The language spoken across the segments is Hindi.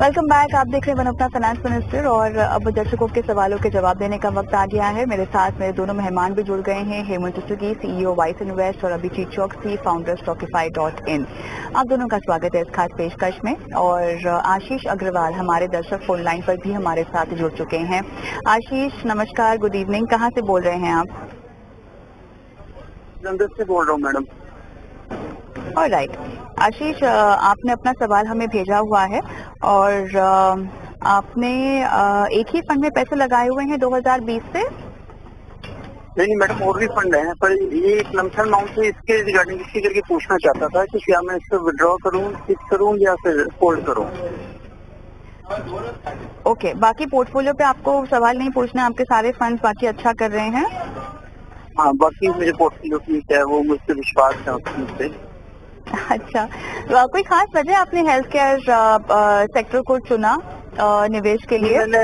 Welcome back. आप देख रहे हैं वन अपना फाइनेंस मिनिस्टर और अब दर्शकों के सवालों के जवाब देने का वक्त आ गया है। मेरे साथ मेरे दोनों मेहमान भी जुड़ गए हैं, Hemant Swiggy, CEO vice invest, और अभिजीत चौकसी, फाउंडर Stockify.in। आप दोनों का स्वागत है इस खास पेशकश में। और आशीष अग्रवाल हमारे दर्शक फोन लाइन पर भी हमारे साथ जुड़ चुके हैं। आशीष नमस्कार, गुड इवनिंग, कहाँ से बोल रहे हैं आप? जंदर से बोल रहा हूँ मैडम। ऑलराइट आशीष, आपने अपना सवाल हमें भेजा हुआ है और आपने एक ही फंड में पैसे लगाए हुए हैं 2020 से? नहीं मैडम, और भी फंड है, पर ये एक लमसम अमाउंट से इसके रिगार्डिंग इसी करके पूछना चाहता था कि क्या मैं इसको विड्रॉ करूँ, फिक्स करूँ या फिर होल्ड करूँ। ओके, बाकी पोर्टफोलियो पे आपको सवाल नहीं पूछना, आपके सारे फंड्स बाकी अच्छा कर रहे हैं? हाँ, बाकी मेरे पोर्टफोलियो की है, वो मुझसे विश्वास है उससे। अच्छा, तो कोई खास वजह आपने हेल्थ केयर सेक्टर को चुना निवेश के लिए? मैंने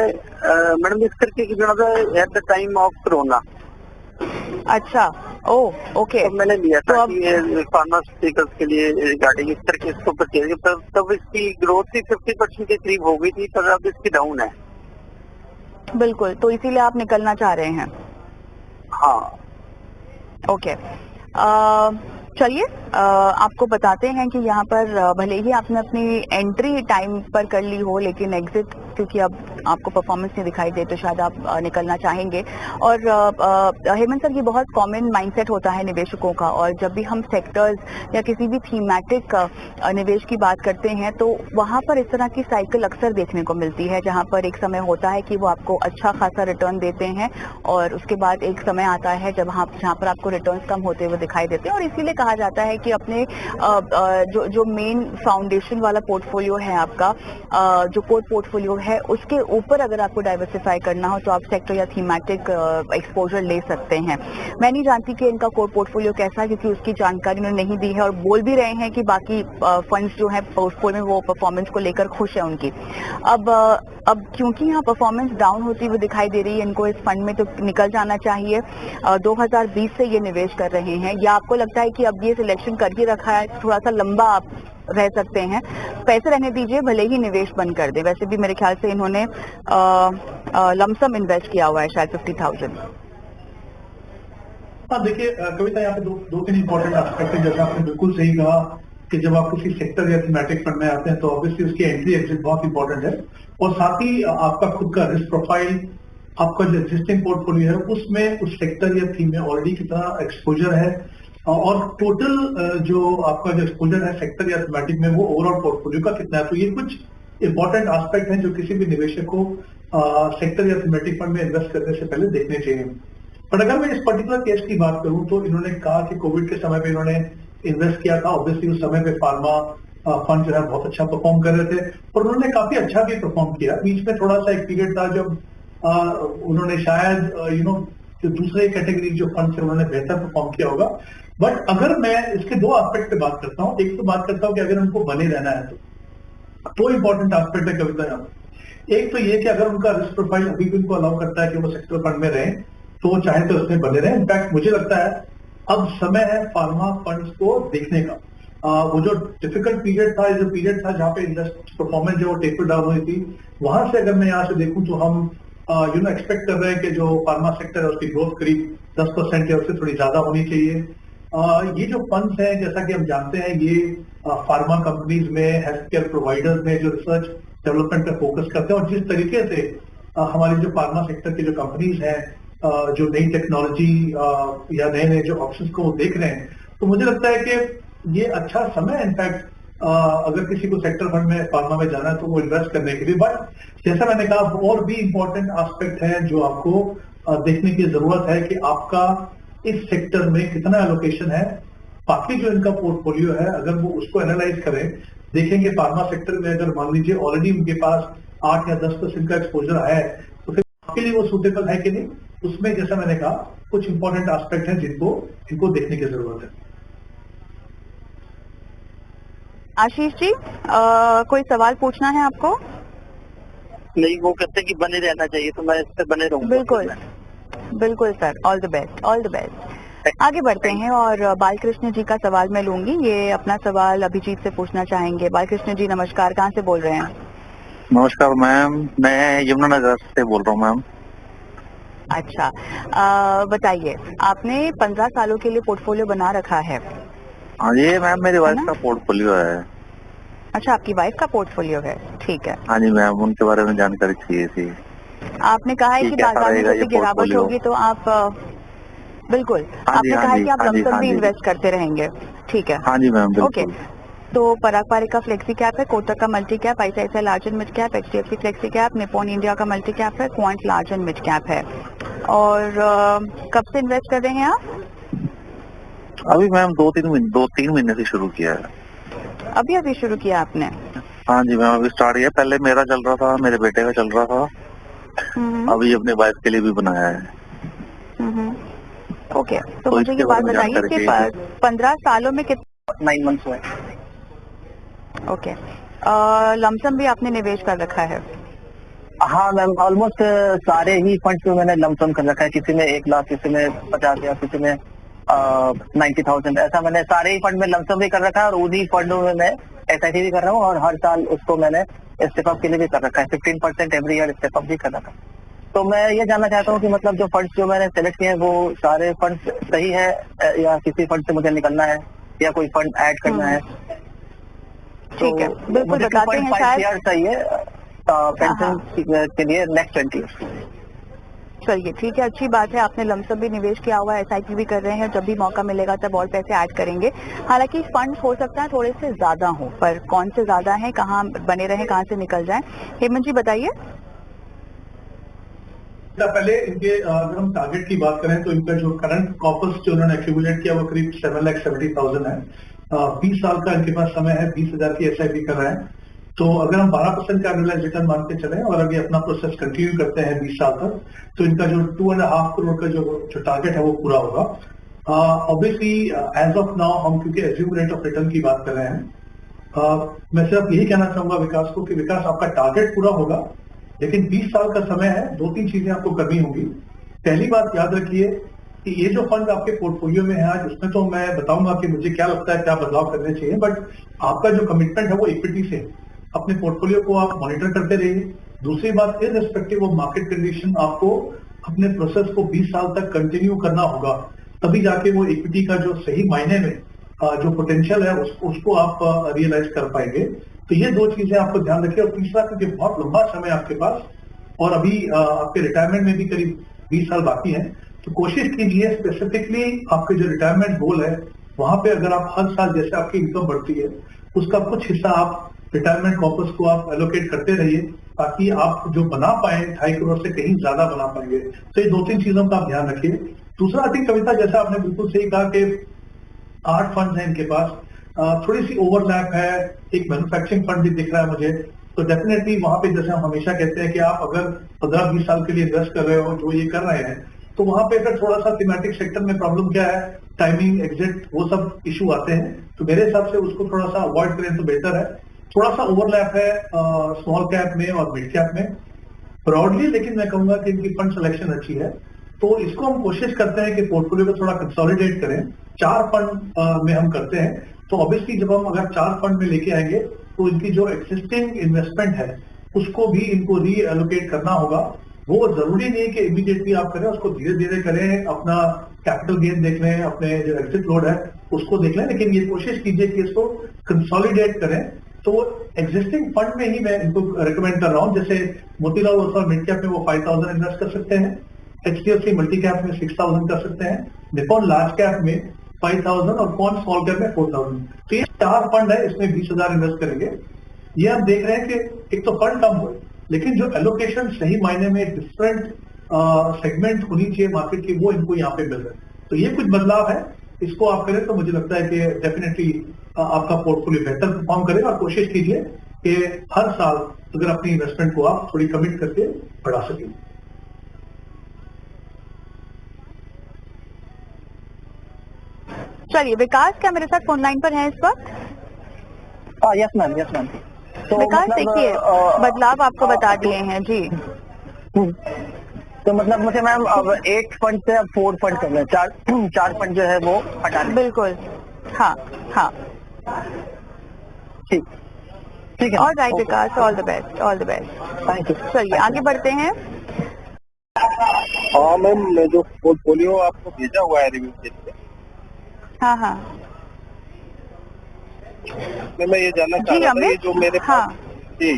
मैडम इस करके जुड़ा था at the time of corona. अच्छा, ओह ओके। तो मैंने लिया था तो कि फार्मास्यूटिकल्स के लिए रिगार्डिंग इस करके इसको परचेज, तब इसकी ग्रोथ भी 50% के करीब हो गई थी, पर अब इसकी डाउन है। बिल्कुल, तो इसीलिए आप निकलना चाह रहे हैं? हाँ ओके, चलिए आपको बताते हैं कि यहाँ पर भले ही आपने अपनी एंट्री टाइम पर कर ली हो, लेकिन एग्जिट क्योंकि अब आपको परफॉर्मेंस नहीं दिखाई दे तो शायद आप निकलना चाहेंगे। और हेमंत सर, ये बहुत कॉमन माइंडसेट होता है निवेशकों का, और जब भी हम सेक्टर्स या किसी भी थीमेटिक निवेश की बात करते हैं तो वहाँ पर इस तरह की साइकिल अक्सर देखने को मिलती है, जहाँ पर एक समय होता है कि वो आपको अच्छा खासा रिटर्न देते हैं और उसके बाद एक समय आता है जहाँ पर आपको रिटर्न्स कम होते हुए दिखाई देते हैं। और इसीलिए कहा जाता है कि अपने जो मेन फाउंडेशन वाला पोर्टफोलियो है आपका, जो कोर पोर्टफोलियो है, उसके ऊपर अगर आपको डाइवर्सिफाई करना हो तो आप सेक्टर या थीमेटिक एक्सपोजर ले सकते हैं। मैं नहीं जानती कि इनका कोर पोर्टफोलियो कैसा है, क्योंकि उसकी जानकारी उन्होंने नहीं दी है, और बोल भी रहे हैं कि बाकी फंड्स जो है पोर्टफोलियो में वो परफॉर्मेंस को लेकर खुश है उनकी। अब क्योंकि यहाँ परफॉर्मेंस डाउन होती हुई दिखाई दे रही है इनको इस फंड में, तो निकल जाना चाहिए। 2020 से ये निवेश कर रहे हैं, या आपको लगता है कि अब ये सिलेक्शन करके रखा है, थोड़ा सा लंबा आप रह सकते हैं? पैसे रहने दीजिए, भले ही निवेश बंद कर दे। वैसे भी मेरे ख्याल से इन्होंने लमसम इन्वेस्ट किया हुआ है, शायद 50,000। हाँ देखिए कविता, यहाँ पे दो तीन इंपॉर्टेंट एस्पेक्ट है। जैसे आपने बिल्कुल सही कहा कि जब आप किसी सेक्टर या थीमेटिक फंड में आते हैं तो ऑब्वियसली उसकी एंट्री एग्जिट बहुत इंपॉर्टेंट है, और साथ ही आपका खुद का रिस्क प्रोफाइल, आपका जो एग्जिस्टिंग पोर्टफोलियो है उसमें उस सेक्टर या थीम में ऑलरेडी कितना एक्सपोजर है, और टोटल जो आपका जो एक्सपोजर है सेक्टर या थीमेटिक में वो ओवरऑल पोर्टफोलियो का कितना है। तो ये कुछ इंपॉर्टेंट एस्पेक्ट हैं जो किसी भी निवेशक को सेक्टर या थीमेटिक फंड में इन्वेस्ट करने से पहले देखने चाहिए। पर अगर मैं इस पर्टिकुलर केस की बात करूं तो इन्होंने कहा कि कोविड के समय पे इन्होंने इन्वेस्ट किया था। ऑब्वियसली उस समय पे फार्मा फंड जो है बहुत अच्छा परफॉर्म कर रहे थे, और उन्होंने काफी अच्छा भी परफॉर्म किया। बीच में थोड़ा सा एक पीरियड था जब उन्होंने शायद जो दूसरे कैटेगरी जो फंड थे उन्होंने बेहतर परफॉर्म किया होगा। बट अगर मैं इसके दो एस्पेक्ट पे बात करता हूँ, एक तो बात करता हूँ कि अगर उनको बने रहना है तो इंपॉर्टेंट एस्पेक्ट है कविता यहाँ। एक तो ये कि अगर उनका रिस्क प्रोफाइल अभी भी उनको अलाउ करता है कि वो सेक्टर फंड में रहें तो वो चाहे तो उसमें बने रहे। इनफैक्ट मुझे लगता है अब समय है फार्मा फंड्स को देखने का। वो जो डिफिकल्ट पीरियड था, जो पीरियड था जहाँ पे इंडस्ट्री परफॉर्मेंस जो टेपर डाउन हुई थी, वहां से अगर मैं यहाँ से देखूं तो हम एक्सपेक्ट कर रहे हैं कि जो फार्मा सेक्टर है उसकी ग्रोथ करीब 10% या उससे थोड़ी ज्यादा होनी चाहिए। ये जो फंड्स हैं, जैसा कि हम जानते हैं, ये फार्मा कंपनीज में, हेल्थ केयर प्रोवाइडर्स में जो रिसर्च डेवलपमेंट पे फोकस करते हैं, और जिस तरीके से हमारी जो फार्मा सेक्टर की जो कंपनीज हैं जो नई टेक्नोलॉजी या नए नए जो ऑप्शंस को देख रहे हैं, तो मुझे लगता है कि ये अच्छा समय है इनफैक्ट अगर किसी को सेक्टर फंड में फार्मा में जाना है तो वो इन्वेस्ट करने के लिए। बट जैसा मैंने कहा, और भी इंपॉर्टेंट एस्पेक्ट है जो आपको देखने की जरूरत है कि आपका इस सेक्टर में कितना एलोकेशन है। बाकी जो इनका पोर्टफोलियो है अगर वो उसको एनालाइज करें, देखेंगे फार्मा सेक्टर में अगर मान लीजिए ऑलरेडी उनके पास 8 या 10% का एक्सपोजर है, तो फिर आपके लिए वो सूटेबल है कि नहीं, उसमें जैसा मैंने कहा कुछ इंपॉर्टेंट एस्पेक्ट हैं इनको देखने की जरूरत है। आशीष जी, कोई सवाल पूछना है आपको? नहीं, वो कहते हैं कि बने रहना चाहिए, तो मैं इस पे बने रहूंगा। बिल्कुल बिल्कुल sir, all the best, all the best. आगे बढ़ते हैं और बालकृष्ण जी का सवाल मैं लूंगी। ये अपना सवाल अभिजीत से पूछना चाहेंगे। बालकृष्ण जी नमस्कार, कहाँ से बोल रहे हैं? नमस्कार मैम, मैं यमुनानगर से बोल रहा हूँ मैम। अच्छा, बताइए, आपने 15 सालों के लिए पोर्टफोलियो बना रखा है? हाँ ये मैम मेरी वाइफ ना? का पोर्टफोलियो है। अच्छा, आपकी वाइफ का पोर्टफोलियो है, ठीक है। हाँ जी मैम, उनके बारे में जानकारी चाहिए थी आपने कहा है कि कि कैसा बाजार में रहेगा ये जैसे गिरावट पोर्टफोलियो। होगी तो आप बिल्कुल, हाँ जी आपने हाँ कहा है जी कि आप हाँ जी लमसम हाँ भी जी। इन्वेस्ट करते रहेंगे, ठीक है। हाँ जी मैम ओके, बिल्कुल। तो पराग पारिक का फ्लेक्सी कैप है, कोटक का multi cap, ICICI large and mid cap, HDFC flexi cap, Nippon India का मल्टी कैप है, quant large and mid cap है। और कब से इन्वेस्ट कर रहे हैं आप? अभी मैम 2-3 महीने से शुरू किया है। अभी शुरू किया आपने? हाँ जी मैम, अभी स्टार्ट किया। पहले मेरा चल रहा था, मेरे बेटे का चल रहा था, अभी अपने वाइफ के लिए भी बनाया है। ओके, तो मुझे इसके ये बारे बात में बताइए जानकारी कि चाहिए थी। 15 सालों में कितना? 9 मंथ्स हुए। ओके, लमसम भी आपने निवेश कर रखा है? हाँ मैम, ऑलमोस्ट सारे ही फंड्स में मैंने लमसम कर रखा है। किसी में 1 लाख, किसी में 50,000, किसी में 90,000, ऐसा मैंने सारे ही फंड में लमसम भी कर रखा है और उन्हीं फंडों में मैं एसआईपी भी कर रहा हूँ और हर साल उसको मैंने स्टेप अप के लिए भी कर रखा है। 15% एवरी ईयर स्टेप अप भी कर रखा है। तो मैं ये जानना चाहता हूँ कि मतलब जो फंड्स जो मैंने सेलेक्ट किए हैं वो सारे फंड्स सही है या किसी फंड से मुझे निकलना है या कोई फंड ऐड करना है? ठीक है, बिल्कुल बताते हैं। 2.5 शायद ईयर चाहिए पेंशन के लिए नेक्स्ट 20 ईयर्स। चलिए ठीक है, अच्छी बात है, आपने लमसम भी निवेश किया हुआ है, एसआईपी भी कर रहे हैं, जब भी मौका मिलेगा तब और पैसे ऐड करेंगे। हालांकि फंड्स हो सकता है थोड़े से ज्यादा हो, पर कौन से ज्यादा हैं, कहाँ बने रहे, कहाँ से निकल जाए? हेमंत जी बताइए। पहले इनके अगर हम टारगेट की बात करें तो इनका जो करंट कॉर्पस जो उन्होंने एक्यूमुलेट किया वो करीब 7,70,000 है। 20 साल का इनके पास समय है, 20,000 की एसआईपी कर रहे हैं। तो अगर हम 12% का एनुअलाइज रिटर्न मान के चले और अभी अपना प्रोसेस कंटिन्यू करते हैं 20 साल तक, तो इनका जो 2.5 करोड़ का जो टारगेट है वो पूरा होगा। ऑब्वियसली एज ऑफ नाउ हम क्योंकि एज्यूम रेट ऑफ रिटर्न की बात कर रहे हैं, मैं सिर्फ यही कहना चाहूंगा विकास को कि विकास आपका टारगेट पूरा होगा, लेकिन 20 साल का समय है, 2-3 चीजें आपको करनी होगी। पहली बात याद रखिए कि ये जो फंड आपके पोर्टफोलियो में है आज, उसमें तो मैं बताऊंगा कि मुझे क्या लगता है क्या बदलाव करने चाहिए, बट आपका जो कमिटमेंट है वो इक्विटी से अपने पोर्टफोलियो को आप मॉनिटर करते रहिए। दूसरी बात, इररिस्पेक्टिव ऑफ मार्केट कंडीशन आपको अपने प्रोसेस को 20 साल तक कंटिन्यू करना होगा, तभी जाके वो इक्विटी का जो सही मायने में जो पोटेंशियल है उसको आप रियलाइज कर पाएंगे। तो ये 2 चीजें आपको ध्यान रखिए। और तीसरा, क्योंकि बहुत लंबा समय आपके पास और अभी आपके रिटायरमेंट में भी करीब 20 साल बाकी हैं, तो कोशिश कीजिए स्पेसिफिकली आपके जो रिटायरमेंट गोल है वहां पे अगर आप हर साल जैसे आपकी इनकम बढ़ती है उसका कुछ हिस्सा आप रिटायरमेंट कॉर्पस को आप एलोकेट करते रहिए, ताकि आप जो बना पाए 2.5 करोड़ से कहीं ज्यादा बना पाएंगे। तो ये 2-3 चीजों का आप ध्यान रखिए। दूसरा, आई थिंक कविता, जैसा आपने बिल्कुल सही कहा कि 8 फंड है इनके पास, थोड़ी सी ओवरलैप है, एक मैन्युफैक्चरिंग फंड भी दिख रहा है मुझे। तो डेफिनेटली वहां पे जैसे हम हमेशा कहते हैं कि आप अगर 15-20 साल के लिए इन्वेस्ट कर रहे हो, जो ये कर रहे हैं, तो वहां पे अगर थोड़ा सा थीमेटिक सेक्टर में प्रॉब्लम क्या है, टाइमिंग, एग्जिट, वो सब इशू आते हैं, तो मेरे हिसाब से उसको थोड़ा सा अवॉइड करें तो बेहतर है। थोड़ा सा ओवरलैप है स्मॉल कैप में और मिड कैप में ब्रॉडली, लेकिन मैं कहूंगा कि इनकी फंड सिलेक्शन अच्छी है। तो इसको हम कोशिश करते हैं कि पोर्टफोलियो को थोड़ा कंसोलिडेट करें। 4 फंड में हम करते हैं, तो ऑब्वियसली जब हम अगर 4 फंड में लेके आएंगे तो इनकी जो एक्सिस्टिंग इन्वेस्टमेंट है उसको भी इनको रीएलोकेट करना होगा। वो जरूरी नहीं कि इमीडिएटली आप करें, उसको धीरे धीरे करें, अपना कैपिटल गेन देख लें, अपने जो एग्जिट लोड है उसको देख लें, लेकिन ये कोशिश कीजिए कि इसको कंसोलिडेट करें। तो एग्जिस्टिंग फंड में ही मैं इनको रिकमेंड कर रहा हूं, जैसे मोतीलाल ओसवाल मिड कैप में वो 5,000 इन्वेस्ट कर सकते हैं, एचडीएफसी मल्टी कैप में 6,000 कर सकते हैं, निप्पॉन लार्ज कैप में 5,000 और क्वांट स्मॉल कैप में 4,000। तो ये 4 फंड है, इसमें 20,000 इन्वेस्ट करेंगे। ये हम देख रहे हैं कि एक तो फंड कम हो, लेकिन जो एलोकेशन सही मायने में डिफरेंट सेगमेंट होनी चाहिए मार्केट की, वो इनको यहाँ पे मिल रहा है। तो ये कुछ बदलाव है, इसको आप करें तो मुझे लगता है कि डेफिनेटली आपका पोर्टफोलियो बेहतर परफॉर्म करेगा। और कोशिश कीजिए कि हर साल अगर अपनी इन्वेस्टमेंट को आप थोड़ी कमिट करके बढ़ा सकें। चलिए, विकास क्या मेरे साथ फोन लाइन पर है इस वक्त? Yes ma'am, yes ma'am. तो विकास देखिए, बदलाव आपको बता दिए हैं जी। तो मतलब मुझे मैम अब 8 फंड से अब 4 फंड करना है, 4 फंड जो है वो हटाने। बिल्कुल, हाँ हाँ, ठीक। ठीक है। All right Vikas, all the best, all the best. Thank you. चलिए आगे बढ़ते हैं। हाँ मैम, मैं जो पोर्टफोलियो आपको भेजा हुआ है रिव्यू के लिए, हाँ हाँ उसमें मैं ये जानना चाह जी रहा था, ये अमित, जो मेरे हाँ जी,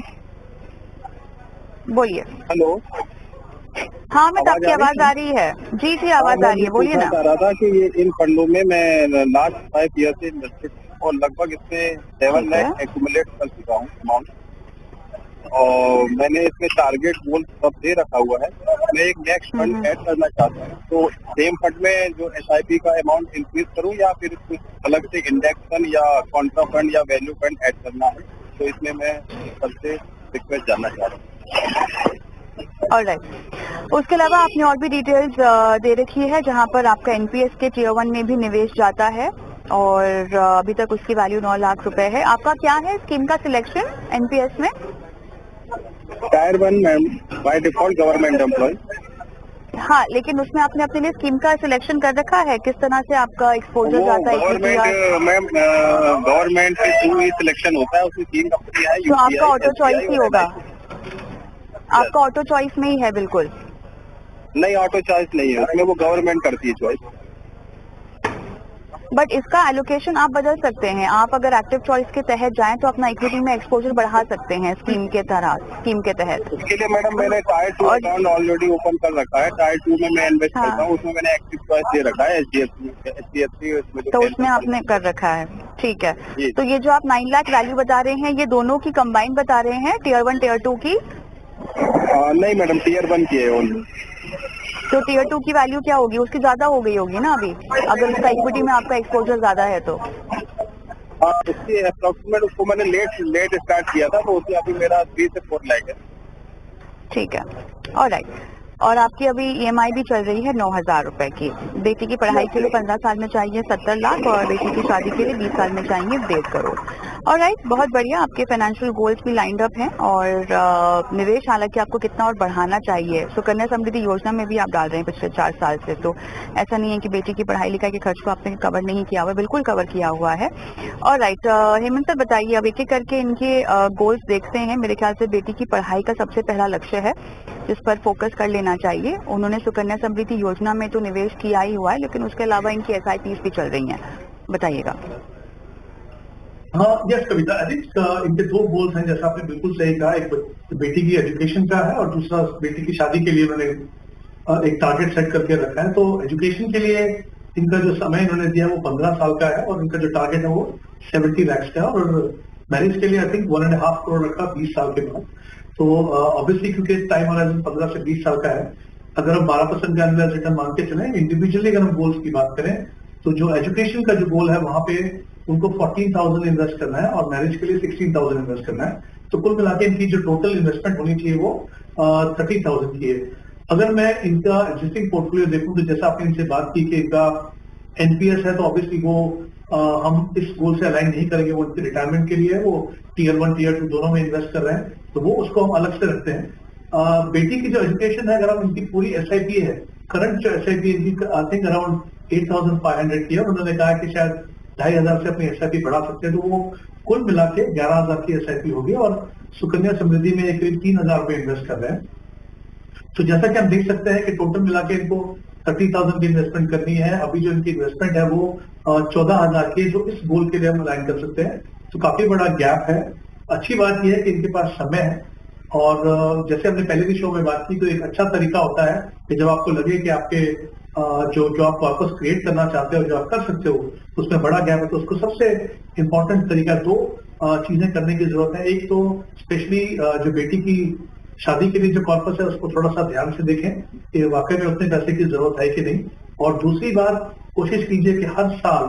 बोलिए। हेलो, हाँ अमित, आवाज आपकी आ रही आवाज है? आ रही है। जी जी हाँ आवाज आ मैं रही ये है, बोलिए पूछना ना। चाह रहा था कि ये इन फंडों में मैं लास्ट 5 ईयर से इन्वेस्टेड और लगभग इसमें 7 ठीक है। लाख एक्यूमुलेट कर चुका हूँ अमाउंट, और मैंने इसमें टारगेट गोल सब दे रखा हुआ है। मैं एक नेक्स्ट फंड ऐड करना चाहता हूँ, तो सेम फंड में जो SIP का अमाउंट इंक्रीज करूँ या फिर कुछ अलग से इंडेक्स फंड या कॉन्ट्रा फंड या वैल्यू फंड ऐड करना है, तो इसमें मैं सबसे रिक्वेस्ट जानना चाह रहा हूँ। ऑलराइट, उसके अलावा आपने और भी डिटेल्स दे रखी है जहां पर आपका एनपीएस के टियर 1 में भी निवेश जाता है और अभी तक उसकी वैल्यू 9 लाख रुपए है। आपका क्या है स्कीम का सिलेक्शन एनपीएस में? Tier 1 ma'am, by default government employ. हाँ, लेकिन उसमें आपने अपने लिए स्कीम का सिलेक्शन कर रखा है, किस तरह से आपका एक्सपोजर वो जाता है इक्विटी या? गवर्नमेंट मैम, गवर्नमेंट के थ्रू ही सिलेक्शन होता है, उसमें 3 कंपनी है, तो आपका UPI, ऑटो चॉइस SBI ही और होगा, LIC। आपका ऑटो चॉइस में ही है बिल्कुल। नहीं, ऑटो चॉइस नहीं है उसमें, वो गवर्नमेंट करती है चॉइस। बट इसका एलोकेशन आप बदल सकते हैं। आप अगर एक्टिव चॉइस के तहत जाएं तो अपना इक्विटी में एक्सपोजर बढ़ा सकते हैं स्कीम के तहत। उसके लिए मैडम मैंने टायर 2 अकाउंट ऑलरेडी ओपन कर रखा है। टायर 2 में मैं इन्वेस्ट हाँ। करता हूँ, उसमें मैंने एक्टिव चॉइस दे रखा है HDFC उसमें जो तो 10% उसमें आपने कर रखा है, ठीक है। जी। तो ये जो आप 9 लाख वैल्यू बता रहे हैं, ये दोनों की कंबाइन बता रहे हैं, टियर 1 टियर 2 की? नहीं मैडम, टियर 1 की है ओनली। तो टियर 2 की वैल्यू क्या होगी? उसकी ज्यादा हो गई होगी ना अभी, अगर उसका इक्विटी में आपका एक्सपोजर ज्यादा है तो। हाँ, उसकी अप्रोक्सीमेट, उसको मैंने लेट स्टार्ट किया था, तो उसमें अभी मेरा 3 से 4 लाख है। ठीक है, ऑलराइट। और आपकी अभी ईएमआई भी चल रही है 9,000 रुपए की। बेटी की पढ़ाई के लिए 15 साल में चाहिए 70 लाख और बेटी की शादी के लिए 20 साल में चाहिए 1.5 करोड़। ऑलराइट, बहुत बढ़िया, आपके फाइनेंशियल गोल्स भी लाइंड अप हैं और निवेश हालांकि आपको कितना और बढ़ाना चाहिए। सुकन्या समृद्धि योजना में भी आप डाल रहे हैं पिछले 4 साल से, तो ऐसा नहीं है कि बेटी की पढ़ाई लिखाई के खर्च को आपने कवर नहीं किया हुआ, बिल्कुल कवर किया हुआ है। ऑलराइट, हेमंत सर बताइए, अब एक एक करके इनके गोल्स देखते हैं। मेरे ख्याल से बेटी की पढ़ाई का सबसे पहला लक्ष्य है जिस पर फोकस कर लेना चाहिए। उन्होंने सुकन्या समृद्धि योजना में तो निवेश किया ही हुआ है, लेकिन उसके अलावा इनकी SIPs भी चल रही हैं, बताइएगा। हाँ यस कविता, आई थिंक इनके 2 गोल्स हैं, जैसा आपने बिल्कुल सही कहा। एक बेटी की एजुकेशन का है और दूसरा बेटी की शादी के लिए उन्होंने एक टारगेट सेट करके रखा है। तो एजुकेशन के लिए इनका जो समय इन्होंने दिया वो 15 साल का है और इनका जो टारगेट है वो 70 लाख का है, और मैरिज के लिए आई थिंक 1.5 करोड़ रखा 20 साल के बाद। तो ऑब्वियसली क्योंकि टाइम होराइजन 15 से 20 साल का है, अगर हम 12% का एनुअल रिटर्न मान के चलें, इंडिविजुअली अगर हम गोल्स की बात करें तो जो एजुकेशन का जो गोल है वहां पे उनको 14,000 इन्वेस्ट करना है और मैरिज के लिए 16,000 इन्वेस्ट करना है। तो कुल मिलाकर इनकी जो टोटल इन्वेस्टमेंट होनी चाहिए वो 30,000 की है। अगर मैं इनका एग्जिस्टिंग पोर्टफोलियो देखूं तो जैसा आपने इनसे बात की कि इनका एनपीएस है, तो ऑब्वियसली वो हम इस गोल से अलाइन नहीं करेंगे। वो इनके रिटायरमेंट के लिए है, वो टियर 1 टियर 2 दोनों में इन्वेस्ट कर रहे हैं, तो वो उसको हम अलग से रखते हैं। बेटी की जो एजुकेशन है, अगर हम इनकी पूरी SIP है, करंट जो SIP इनकी आई थिंक अराउंड 8,500 की है। उन्होंने कहा कि शायद 2,500 से अपनी SIP बढ़ा सकते हैं, तो वो कुल मिला के 11,000 की SIP होगी और सुकन्या समृद्धि में करीब 3,000 रुपए इन्वेस्ट कर रहे हैं। तो जैसा कि हम देख सकते हैं कि टोटल मिला के इनको 30,000 की इन्वेस्टमेंट करनी है। अभी जो इनकी इन्वेस्टमेंट है वो 14,000 की है, जो इस गोल के लिए हम अलाइन कर सकते हैं। तो काफी बड़ा गैप है। अच्छी बात यह है कि इनके पास समय है और जैसे हमने पहले भी शो में बात की, तो एक अच्छा तरीका होता है कि जब आपको लगे कि आपके जो आप वापस क्रिएट करना चाहते हो, जो आप कर सकते हो, उसमें बड़ा गैप है, तो उसको सबसे इम्पोर्टेंट तरीका 2 चीजें करने की जरूरत है। एक तो स्पेशली जो बेटी की शादी के लिए जो कॉर्पस है उसको थोड़ा सा ध्यान से देखें कि वाकई में उतने पैसे की जरूरत है कि नहीं। और दूसरी बात, कोशिश कीजिए कि हर साल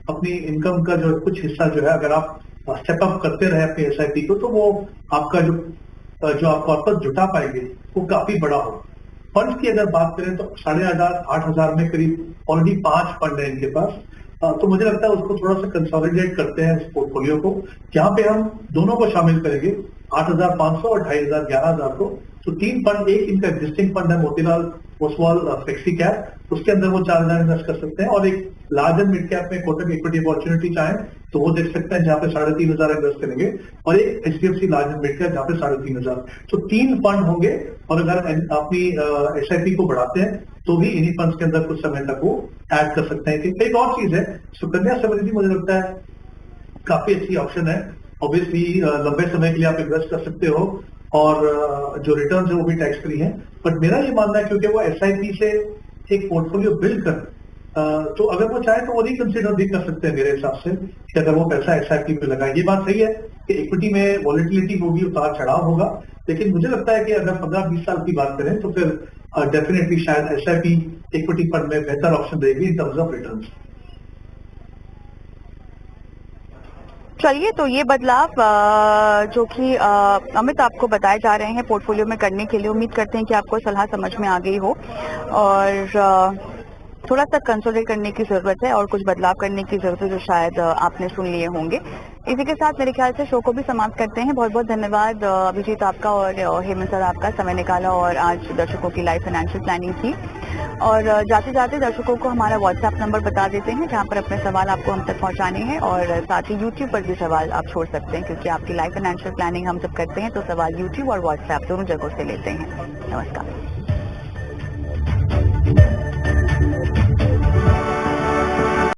अपनी इनकम का जो कुछ हिस्सा जो है, अगर आप स्टेप अप करते रहे अपनी SIP को, तो वो आपका जो आप कॉर्पस जुटा पाएंगे वो काफी बड़ा हो। फंड की अगर बात करें तो 8,500 8,000 में करीब ऑलरेडी 5 फंड है इनके पास। तो मुझे लगता है उसको थोड़ा सा कंसोलिडेट करते हैं इस पोर्टफोलियो को, जहां पे हम दोनों को शामिल करेंगे, 8,500 और 2,500 11,000 को। तो 3 फंड, एक इनका एग्जिस्टिंग फंड है मोतीलाल वो स्मॉल फ्लेक्सी कैप, उसके अंदर वो 4,000 इन्वेस्ट कर सकते हैं। और एक लार्ज एंड मिड कैप में कोटक इक्विटी अपॉर्चुनिटी चाहे तो वो देख सकते हैं, जहाँ पे 3,500 इन्वेस्ट करेंगे, और एक HDFC large and mid cap जहाँ पे 3,500। तो 3 फंड होंगे, और अगर अपनी SIP को बढ़ाते हैं तो भी इन्हीं फंड्स के अंदर कुछ समय तक वो ऐड कर सकते हैं। एक और चीज है, सुकन्या समृद्धि मुझे लगता है काफी अच्छी ऑप्शन है। ऑब्वियसली लंबे समय के लिए आप इन्वेस्ट कर सकते हो, और जो रिटर्न है वो भी टैक्स फ्री है। बट मेरा ये मानना है, क्योंकि वो SIP से एक पोर्टफोलियो बिल्ड कर, तो अगर वो चाहे तो वो रिकंसिडर भी कर सकते हैं मेरे हिसाब से, कि अगर वो पैसा SIP पे लगाए। ये बात सही है कि इक्विटी में वॉलेटिलिटी होगी, उतार चढ़ाव होगा, लेकिन मुझे लगता है कि अगर 15-20 साल की बात करें तो फिर डेफिनेटली शायद SIP इक्विटी फंड में बेहतर ऑप्शन रहेगी इन टर्म्स ऑफ रिटर्न। चलिए, तो ये बदलाव जो कि अमित आपको बताए जा रहे हैं पोर्टफोलियो में करने के लिए, उम्मीद करते हैं कि आपको सलाह समझ में आ गई हो, और थोड़ा सा कंसोलिडेट करने की जरूरत है और कुछ बदलाव करने की जरूरत है जो शायद आपने सुन लिए होंगे। इसी के साथ मेरे ख्याल से शो को भी समाप्त करते हैं। बहुत बहुत धन्यवाद अभिजीत आपका और हेमंत सर आपका, समय निकाला और आज दर्शकों की लाइव फाइनेंशियल प्लानिंग की। और जाते जाते दर्शकों को हमारा WhatsApp नंबर बता देते हैं, जहां पर अपने सवाल आपको हम तक पहुंचाने हैं, और साथ ही YouTube पर भी सवाल आप छोड़ सकते हैं, क्योंकि आपकी लाइव फाइनेंशियल प्लानिंग हम सब करते हैं तो सवाल YouTube और WhatsApp दोनों जगहों से लेते हैं। नमस्कार।